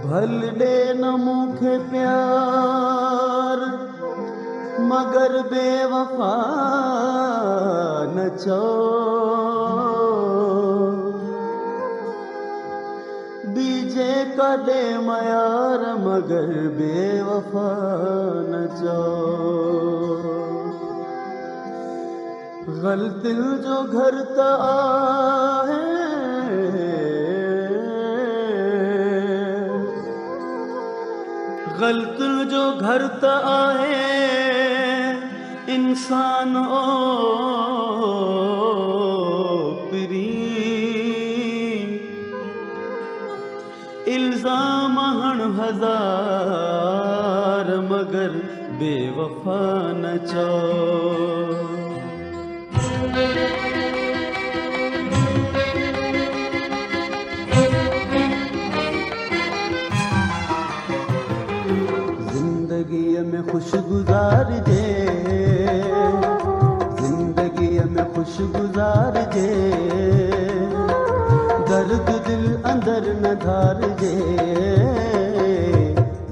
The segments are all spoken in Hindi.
भलडे न मूंखे प्यार मगर बेवफा न चो बीजे कदे मयार मगर बेवफा न चो गलतिल जो घर त आहे गलतिल जो घर त आहे इंसान ओ पिरी इल्जाम हण हजार मगर बेवफा न चो जिंदगी में खुश गुजार जे जिंदगी में खुश गुजार जे दर्द दिल अंदर न धार जे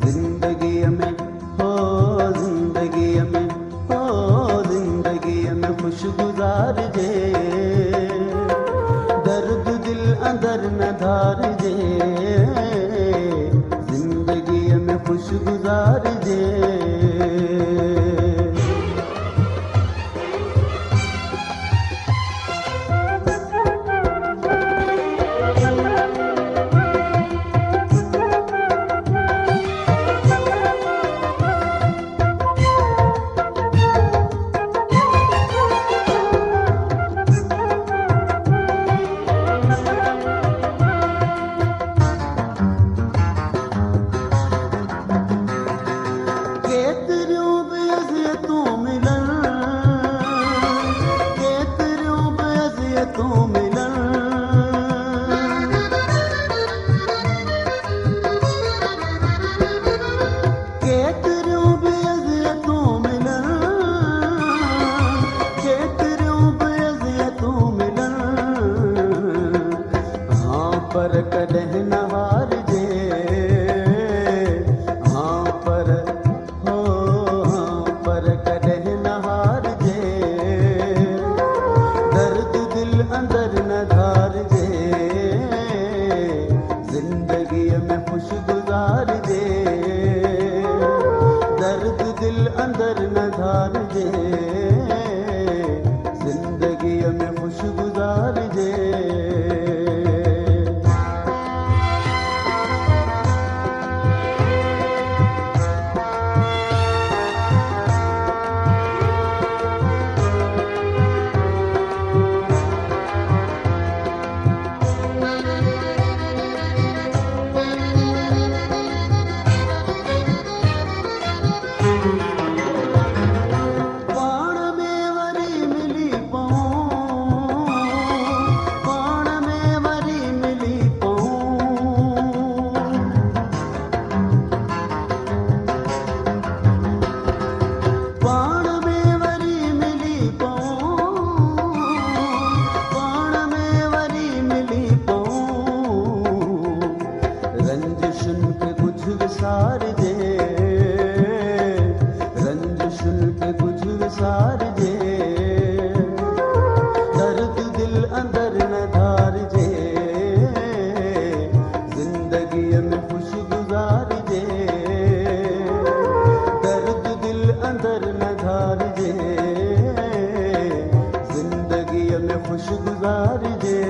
जिंदगी में हो जिंदगी में हो जिंदगी में खुश गुजार जे दर्द दिल अंदर न धार जे जिंदगी में खुश गुजार जे पर कदह न हार जे हाँ पर हो हाँ पर कदह न हार जे दर्द दिल अंदर न धार जे जिंदगी में खुश गुजार जे दर्द दिल अंदर न धार जे जिंदगी में खुश गुजार जे विसार जे रंजिशुन के कुछ विसार जे दर्द दिल अंदर न धार जे जिंदगी में खुश गुजार जे दर्द दिल अंदर न धार जे जिंदगी में खुश गुजार जे